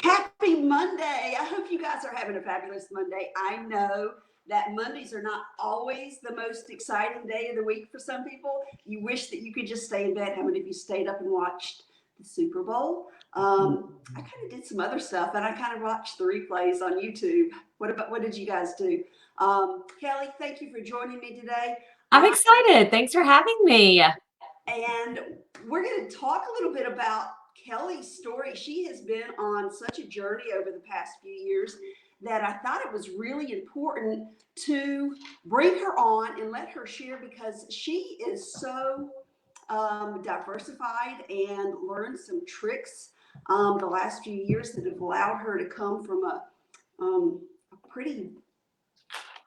Happy Monday. I hope you guys are having a fabulous Monday. I know that Mondays are not always the most exciting day of the week for some people. You wish that you could just stay in bed. How many of you stayed up and watched the Super Bowl? I kind of did some other stuff, and I kind of watched the replays on YouTube. What did you guys do? Kelly, thank you for joining me today. I'm excited. Thanks for having me. And we're going to talk a little bit about Kelly's story. She has been on such a journey over the past few years that I thought it was really important to bring her on and let her share because she is so diversified and learned some tricks the last few years that have allowed her to come from a pretty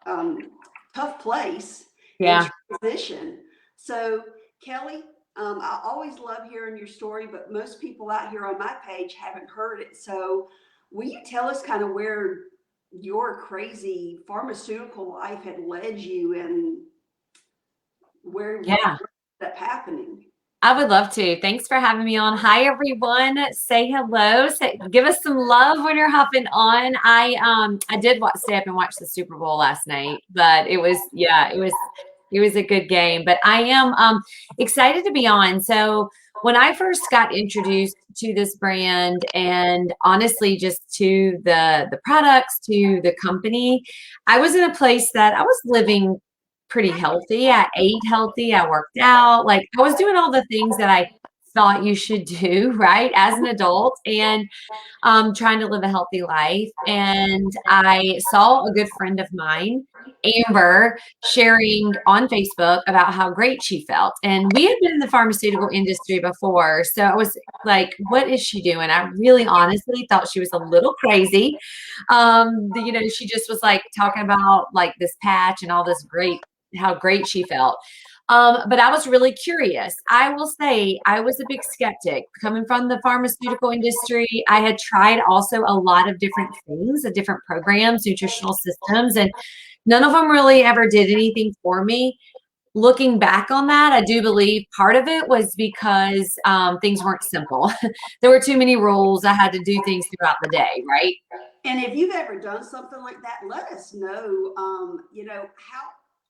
tough place and Yeah. transition. So, Kelly, I always love hearing your story, but most people out here on my page haven't heard it. So, will you tell us kind of where your crazy pharmaceutical life had led you and what Yeah. ended up happening? I would love to. Thanks for having me on. Hi everyone. Say hello. Give us some love when you're hopping on. I did stay up and watch the Super Bowl last night, but it was a good game. But I am excited to be on. So when I first got introduced to this brand and honestly just to the products, to the company, I was in a place that I was living pretty healthy. I ate healthy. I worked out. Like I was doing all the things that I thought you should do, right, as an adult, and trying to live a healthy life. And I saw a good friend of mine, Amber, sharing on Facebook about how great she felt. And we had been in the pharmaceutical industry before. So I was like, what is she doing? I really honestly thought she was a little crazy. She just was like talking about like this patch and all this how great she felt. But I was really curious. I will say I was a big skeptic coming from the pharmaceutical industry. I had tried also a lot of different things, different programs, nutritional systems, and none of them really ever did anything for me. Looking back on that, I do believe part of it was because things weren't simple. There were too many rules. I had to do things throughout the day, right? And if you've ever done something like that, let us know. How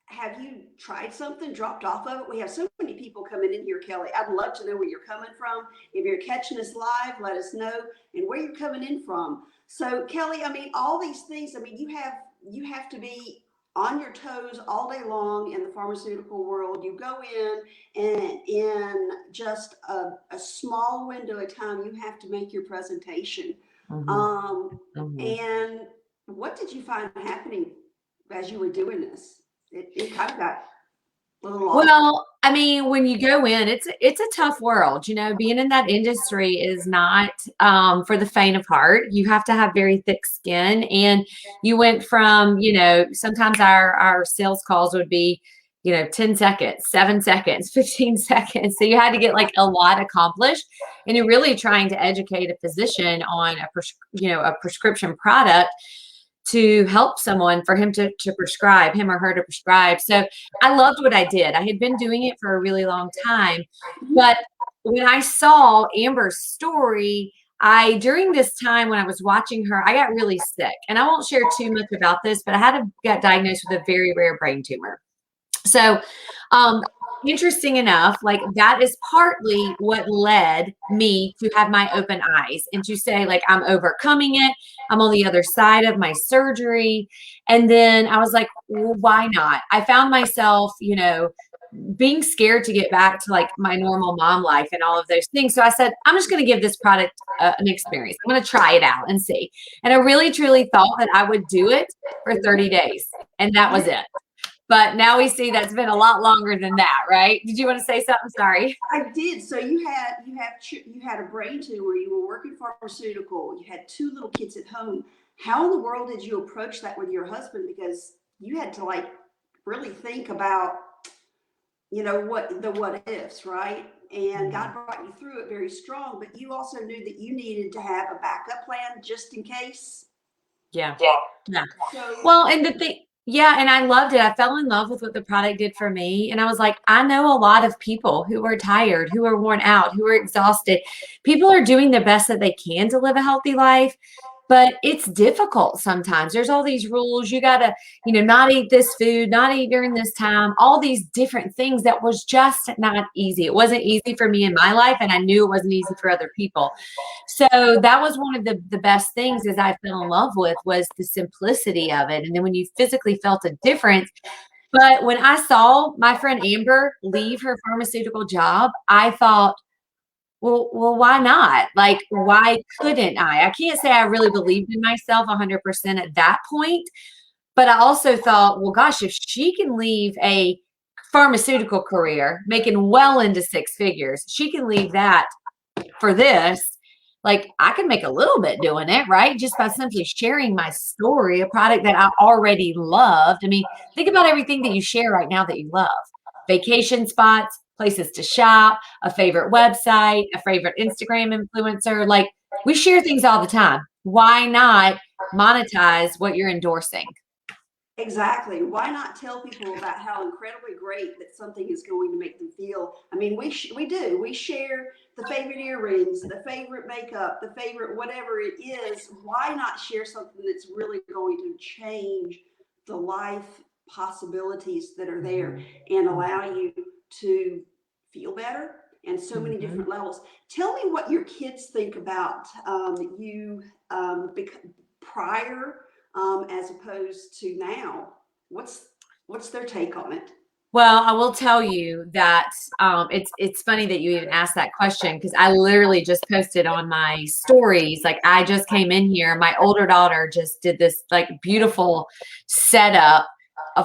have you tried something, dropped off of it? We have so many people coming in here, Kelly. I'd love to know where you're coming from. If you're catching us live, let us know and where you're coming in from. So, Kelly, I mean, all these things. I mean, you have to be on your toes all day long in the pharmaceutical world. You go in, and in just a small window of time, you have to make your presentation. Mhm. Um, Mhm. and what did you find happening as you were doing this? It kind of got a little off. Well, I mean, when you go in, it's a tough world. Being in that industry is not for the faint of heart. You have to have very thick skin, and you went from sometimes our sales calls would be 10 seconds, 7 seconds, 15 seconds. So you had to get like a lot accomplished, and you're really trying to educate a physician on a prescription product to help someone for him to prescribe him or her to prescribe. So I loved what I did. I had been doing it for a really long time. But when I saw Amber's story, during this time when I was watching her, I got really sick. And I won't share too much about this, but got diagnosed with a very rare brain tumor. So, interesting enough, like that is partly what led me to have my open eyes and to say, like, I'm overcoming it. I'm on the other side of my surgery. And then I was like, well, why not? I found myself, being scared to get back to like my normal mom life and all of those things. So I said, I'm just going to give this product an experience. I'm going to try it out and see. And I really, truly thought that I would do it for 30 days. And that was it. But now we see that's been a lot longer than that, right? Did you want to say something? Sorry. I did. So you had a brain tumor. You were working pharmaceutical. You had two little kids at home. How in the world did you approach that with your husband? Because you had to like really think about what ifs, right? And God brought you through it very strong, but you also knew that you needed to have a backup plan just in case. Yeah. Yeah. Yeah. So Well, and the thing, Yeah, and I loved it. I fell in love with what the product did for me. And I was like, I know a lot of people who are tired, who are worn out, who are exhausted. People are doing the best that they can to live a healthy life, but it's difficult sometimes. There's all these rules. You got to, not eat this food, not eat during this time, all these different things that was just not easy. It wasn't easy for me in my life, and I knew it wasn't easy for other people. So that was one of the best things as I fell in love with was the simplicity of it. And then when you physically felt a difference, but when I saw my friend Amber leave her pharmaceutical job, I thought, well, why not? Like, why couldn't I? I can't say I really believed in myself 100% at that point, but I also thought, well, gosh, if she can leave a pharmaceutical career making well into six figures, she can leave that for this. Like, I can make a little bit doing it, right? Just by simply sharing my story, a product that I already loved. I mean, think about everything that you share right now that you love: vacation spots, places to shop, a favorite website, a favorite Instagram influencer. Like, we share things all the time. Why not monetize what you're endorsing? Exactly. Why not tell people about how incredibly great that something is going to make them feel? I mean, we do. We share the favorite earrings, the favorite makeup, the favorite whatever it is. Why not share something that's really going to change the life possibilities that are there and allow you to feel better and so many Mhm. different levels? Tell me what your kids think about you prior as opposed to now. What's their take on it? Well, I will tell you that it's funny that you even asked that question because I literally just posted on my stories. Like, I just came in here. My older daughter just did this like beautiful setup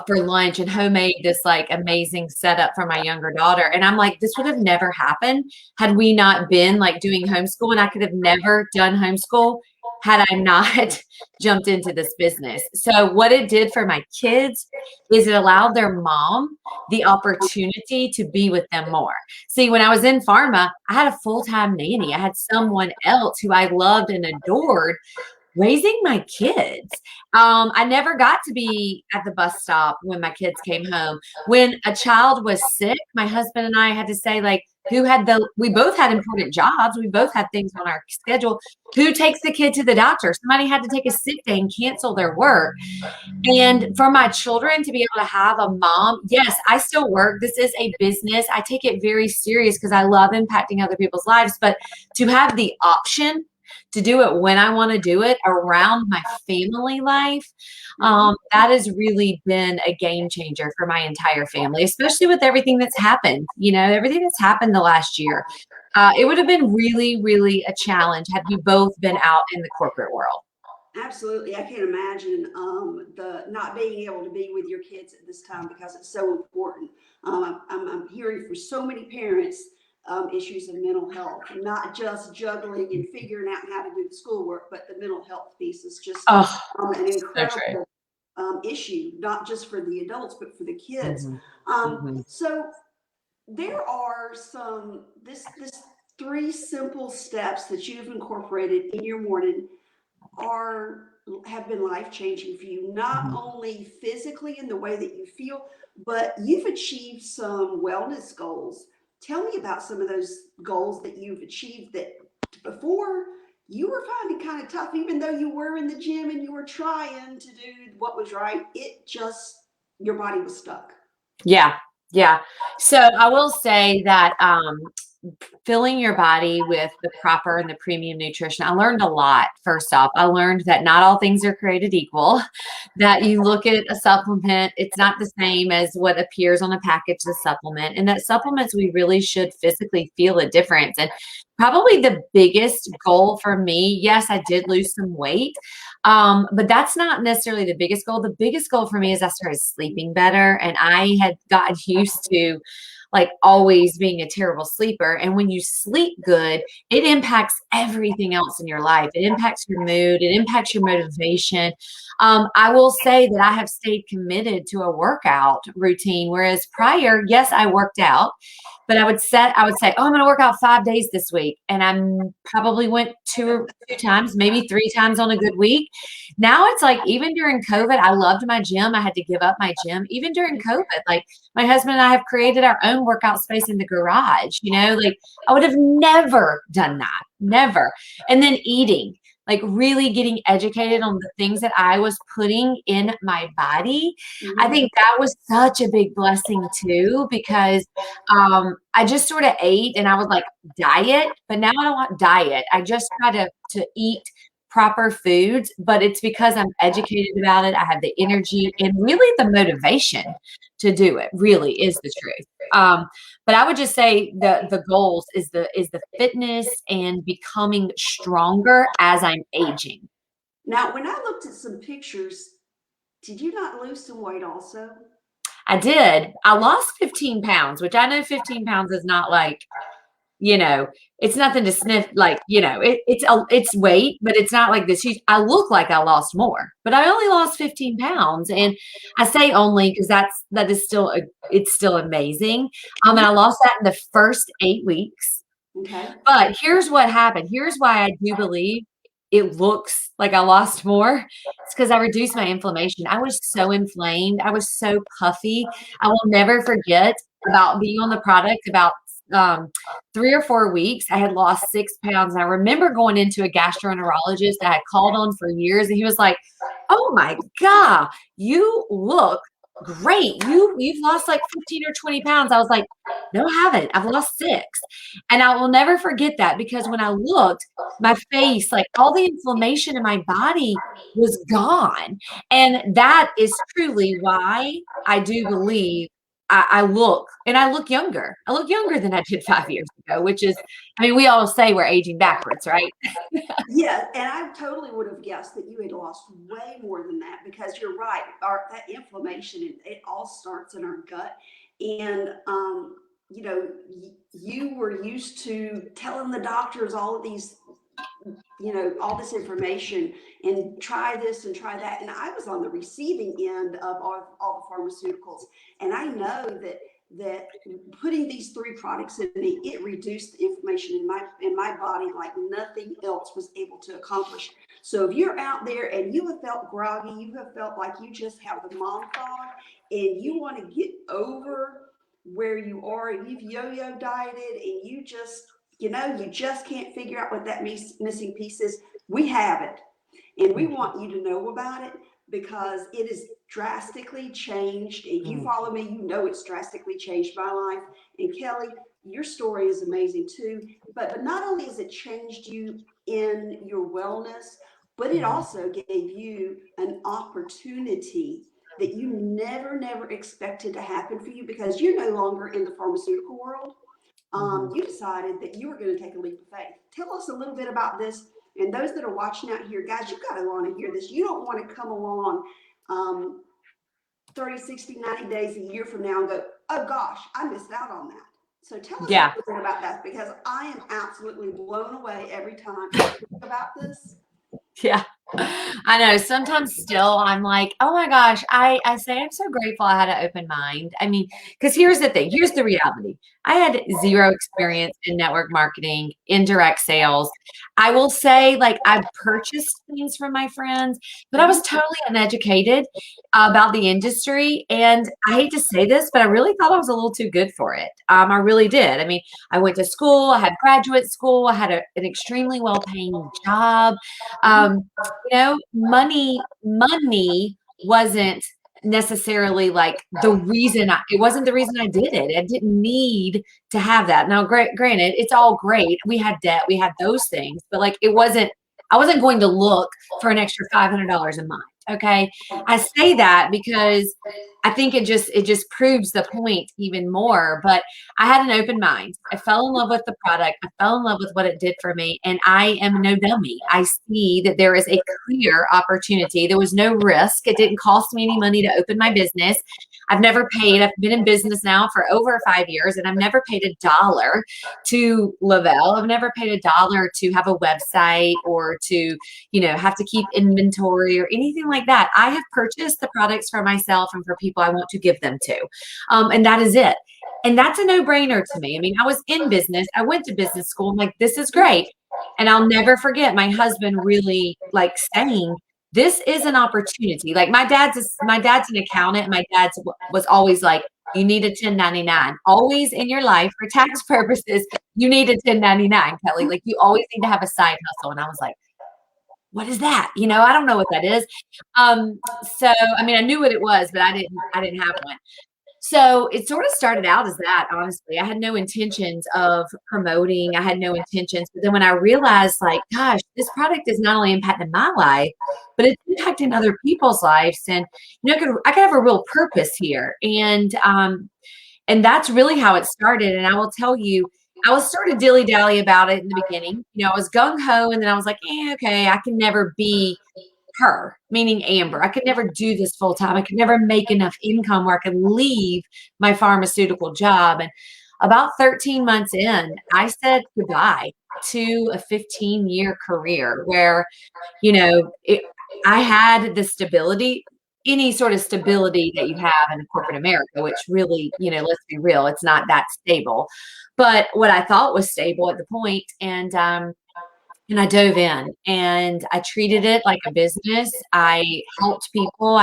for lunch and homemade this like amazing setup for my younger daughter. And I'm like, this would have never happened had we not been like doing homeschool, and I could have never done homeschool had I not jumped into this business. So what it did for my kids is it allowed their mom the opportunity to be with them more. See, when I was in pharma, I had a full-time nanny. I had someone else who I loved and adored raising my kids. I never got to be at the bus stop when my kids came home. When a child was sick, my husband and I had to say, like, we both had important jobs. We both had things on our schedule. Who takes the kid to the doctor? Somebody had to take a sick day and cancel their work. And for my children to be able to have a mom, yes, I still work. This is a business. I take it very serious because I love impacting other people's lives. But to have the option to do it when I want to do it around my family life, that has really been a game changer for my entire family, especially with everything that's happened, everything that's happened the last year. It would have been really, really a challenge had we both been out in the corporate world. Absolutely. I can't imagine the not being able to be with your kids at this time because it's so important. I'm hearing from so many parents issues of mental health, not just juggling and figuring out how to do the schoolwork, but the mental health piece is just Oh, an so true. incredible issue, not just for the adults, but for the kids. Mhm. Mhm. So there are this three simple steps that you've incorporated in your morning are have been life changing for you, not Mhm. only physically in the way that you feel, but you've achieved some wellness goals. Tell me about some of those goals that you've achieved that before you were finding kind of tough, even though you were in the gym and you were trying to do what was right. It just, your body was stuck. Yeah, yeah. So I will say that filling your body with the proper and the premium nutrition, I learned a lot. First off, I learned that not all things are created equal, that you look at a supplement, it's not the same as what appears on a package, the supplement, and that supplements, we really should physically feel a difference. And probably the biggest goal for me, yes, I did lose some weight, but that's not necessarily the biggest goal. The biggest goal for me is I started sleeping better, and I had gotten used to like always being a terrible sleeper. And when you sleep good, it impacts everything else in your life. It impacts your mood. It impacts your motivation. I will say that I have stayed committed to a workout routine, whereas prior, yes, I worked out, but I would say, oh, I'm going to work out 5 days this week. And I probably went two times, maybe 3 times on a good week. Now it's like, even during COVID, I loved my gym. I had to give up my gym. Even during COVID, like my husband and I have created our own workout space in the garage, like I would have never done that. Never. And then eating, like really getting educated on the things that I was putting in my body. I think that was such a big blessing too, because I just sort of ate and I was like, diet, but now I don't want diet. I just try to eat proper foods, but it's because I'm educated about it. I have the energy and really the motivation to do it, really is the truth. But I would just say the goals is the fitness and becoming stronger as I'm aging. Now, when I looked at some pictures, did you not lose some weight also? I did. I lost 15 pounds, which I know 15 pounds is not like, it's nothing to sniff, like, it's weight, but it's not like this huge. I look like I lost more, but I only lost 15 pounds. And I say only because that is still, it's still amazing. And I lost that in the first 8 weeks. Okay. But here's what happened. Here's why I do believe it looks like I lost more. It's because I reduced my inflammation. I was so inflamed. I was so puffy. I will never forget about being on the product about 3 or 4 weeks. I had lost 6 pounds. And I remember going into a gastroenterologist I had called on for years. And he was like, oh my God, you look great. You've lost like 15 or 20 pounds. I was like, no, I haven't. I've lost 6. And I will never forget that, because when I looked, my face, like all the inflammation in my body was gone. And that is truly why I do believe I look younger. I look younger than I did 5 years ago, which is, I mean, we all say we're aging backwards, right? Yeah, and I totally would have guessed that you had lost way more than that, because you're right. That inflammation, it all starts in our gut. And, you were used to telling the doctors all of these, all this information, and try this and try that. And I was on the receiving end of all the pharmaceuticals. And I know that putting these 3 products in me, it reduced the inflammation in my body like nothing else was able to accomplish. So if you're out there and you have felt groggy, you have felt like you just have the mom fog, and you want to get over where you are, and you've yo-yo dieted, and you just can't figure out what that missing piece is, we have it. And we want you to know about it, because it is drastically changed. If you follow me, you know it's drastically changed my life. And Kelly, your story is amazing too. But not only has it changed you in your wellness, but it also gave you an opportunity that you never expected to happen for you, because you're no longer in the pharmaceutical world. You decided that you were going to take a leap of faith. Tell us a little bit about this. And those that are watching out here, guys, you've got to want to hear this. You don't want to come along 30, 60, 90 days, a year from now and go, oh gosh, I missed out on that. So tell us a little bit about that, because I am absolutely blown away every time I think about this. Yeah, I know. Sometimes still I'm like, oh my gosh, I say I'm so grateful I had an open mind. I mean, because here's the thing, here's the reality. I had 0 experience in network marketing, indirect sales. I will say, like, I purchased things from my friends, but I was totally uneducated about the industry. And I hate to say this, but I really thought I was a little too good for it. I really did. I mean, I went to school, I had graduate school, I had an extremely well-paying job. Money wasn't necessarily like the reason it wasn't the reason I did it. I didn't need to have that. Now, granted, it's all great. We had debt, we had those things, but like I wasn't going to look for an extra $500 a month. Okay. I say that because I think it just proves the point even more. But I had an open mind. I fell in love with the product. I fell in love with what it did for me. And I am no dummy. I see that there is a clear opportunity. There was no risk. It didn't cost me any money to open my business. I've been in business now for over 5 years, and I've never paid $1 to Lavelle. I've never paid $1 to have a website or to, have to keep inventory or anything like that. I have purchased the products for myself and for people I want to give them to. And that is it. And that's a no-brainer to me. I mean, I was in business. I went to business school. I'm like, this is great. And I'll never forget my husband really like saying, this is an opportunity. Like my dad's an accountant. My dad was always like, you need a 1099. Always in your life for tax purposes, you need a 1099, Kelly. Like you always need to have a side hustle. And I was like, what is that? I don't know what that is. So I mean, I knew what it was, but I didn't have one. So it sort of started out as that, honestly. I had no intentions of promoting. I had no intentions. But then when I realized, like, gosh, this product is not only impacting my life, but it's impacting other people's lives. And, I could have a real purpose here. And that's really how it started. And I will tell you, I was sort of dilly-dally about it in the beginning. I was gung-ho, and then I was like, okay, I can never be her, meaning Amber. I could never do this full time. I could never make enough income where I could leave my pharmaceutical job. And about 13 months in, I said goodbye to a 15-year career where, I had the stability, any sort of stability that you have in corporate America, which really, let's be real, it's not that stable. But what I thought was stable at the point, and I dove in and I treated it like a business. I helped people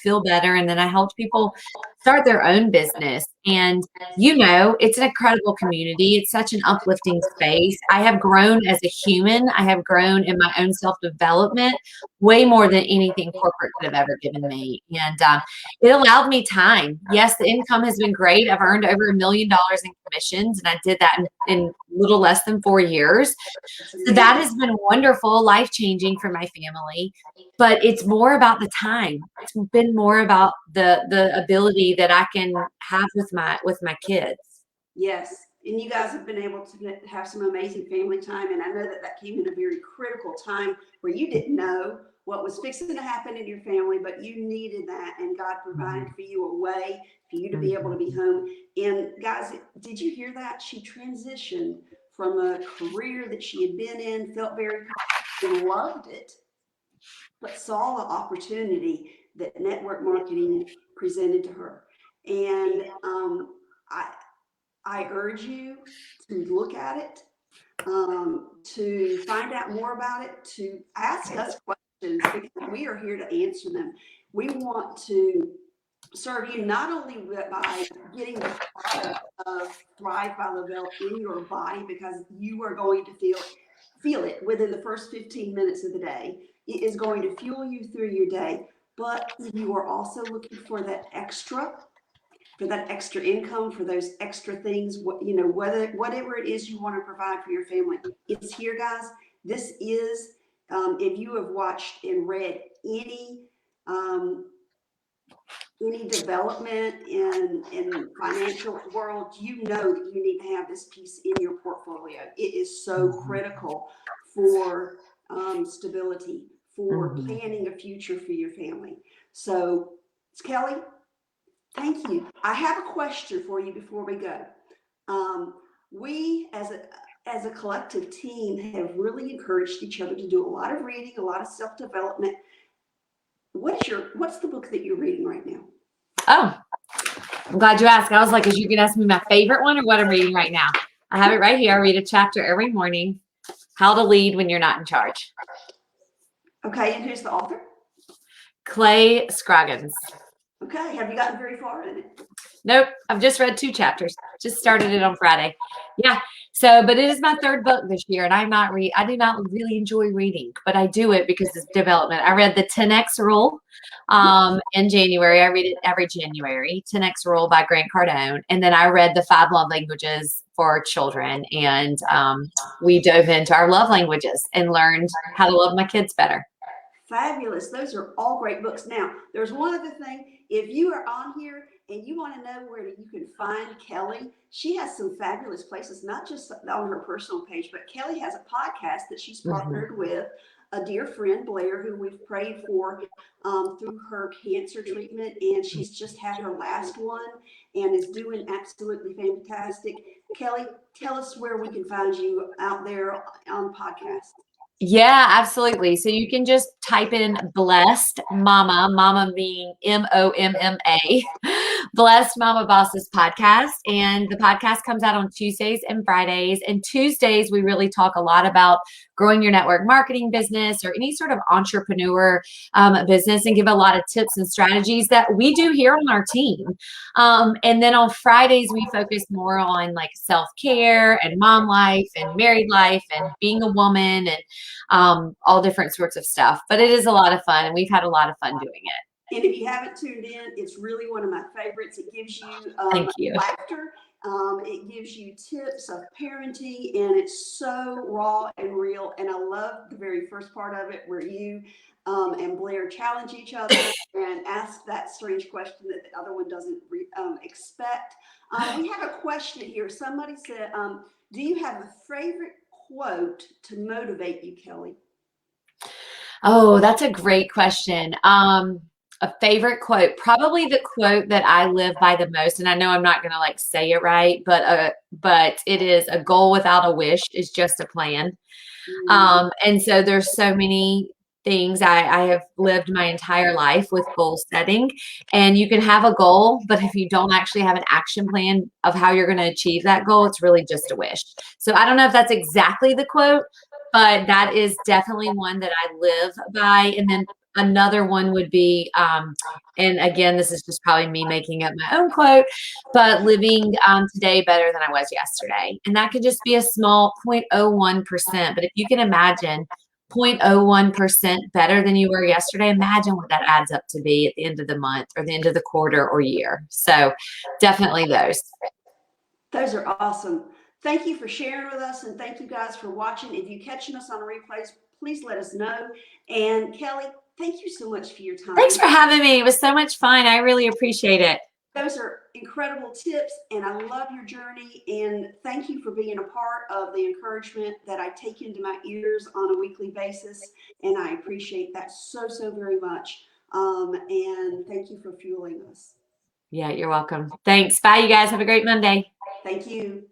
feel better. And then I helped people start their own business. And, it's an incredible community. It's such an uplifting space. I have grown as a human. I have grown in my own self-development way more than anything corporate could have ever given me. And it allowed me time. Yes, the income has been great. I've earned over $1 million in commissions, and I did that in little less than 4 years. So that has been wonderful, life-changing for my family. But it's more about the time. It's been more about the ability that I can have with my kids. Yes. And you guys have been able to have some amazing family time. And I know that came in a very critical time where you didn't know what was fixing to happen in your family, but you needed that. And God provided for you a way for you to be able to be home. And guys, did you hear that? She transitioned from a career that she had been in, felt very confident, loved it, but saw the opportunity that network marketing presented to her. And I urge you to look at it, to find out more about it, to ask us questions, because we are here to answer them. We want to serve you not only by getting the product of Thrive by Lavelle in your body, because you are going to feel it within the first 15 minutes of the day. It is going to fuel you through your day, but you are also looking for that extra income, for those extra things, whatever it is you want to provide for your family. It's here, guys. This is, if you have watched and read any development in financial world, you know that you need to have this piece in your portfolio. It is so critical for stability, for planning a future for your family. So, Kelly, thank you. I have a question for you before we go. We, as a collective team, have really encouraged each other to do a lot of reading, a lot of self-development. What's the book that you're reading right now? Oh, I'm glad you asked. I was like, is you going to ask me my favorite one or what I'm reading right now? I have it right here. I read a chapter every morning. How to Lead When You're Not in Charge. Okay, and who's the author? Clay Scroggins. Okay, have you gotten very far in it? Nope, I've just read 2 chapters. Just started it on Friday. Yeah. So, but it is my 3rd book this year, and I do not really enjoy reading, but I do it because it's development. I read the 10X Rule in January. I read it every January. 10X Rule by Grant Cardone, and then I read the 5 Love Languages for Children, and we dove into our love languages and learned how to love my kids better. Fabulous. Those are all great books. Now, there's one other thing. If you are on here and you want to know where you can find Kelly, she has some fabulous places, not just on her personal page, but Kelly has a podcast that she's partnered with a dear friend, Blair, who we've prayed for through her cancer treatment, and she's just had her last one and is doing absolutely fantastic. Kelly, tell us where we can find you out there on podcast. Yeah, absolutely. So you can just type in Blessed Mama, Mama being Momma, Blessed Mama Bosses podcast. And the podcast comes out on Tuesdays and Fridays. And Tuesdays, we really talk a lot about growing your network marketing business or any sort of entrepreneur business, and give a lot of tips and strategies that we do here on our team. And then on Fridays, we focus more on like self-care and mom life and married life and being a woman and all different sorts of stuff. But it is a lot of fun, and we've had a lot of fun doing it. And if you haven't tuned in, it's really one of my favorites. It gives you, Thank you. laughter. It gives you tips of parenting, and it's so raw and real. And I love the very first part of it where you and Blair challenge each other and ask that strange question that the other one doesn't expect. We have a question here. Somebody said, do you have a favorite quote to motivate you, Kelly? Oh, that's a great question. A favorite quote, probably the quote that I live by the most, and I know I'm not going to like say it right, but it is, a goal without a wish is just a plan. And so there's so many things. I have lived my entire life with goal setting, and you can have a goal, but if you don't actually have an action plan of how you're going to achieve that goal, it's really just a wish. So I don't know if that's exactly the quote, but that is definitely one that I live by. And then another one would be, and again, this is just probably me making up my own quote, but living today better than I was yesterday. And that could just be a small 0.01%. But if you can imagine 0.01% better than you were yesterday, imagine what that adds up to be at the end of the month or the end of the quarter or year. So definitely those. Those are awesome. Thank you for sharing with us, and thank you guys for watching. If you're catching us on replays, please let us know. And Kelly, thank you so much for your time. Thanks for having me. It was so much fun. I really appreciate it. Those are incredible tips, and I love your journey. And thank you for being a part of the encouragement that I take into my ears on a weekly basis. And I appreciate that so, so very much. And thank you for fueling us. Yeah, you're welcome. Thanks. Bye, you guys. Have a great Monday. Thank you.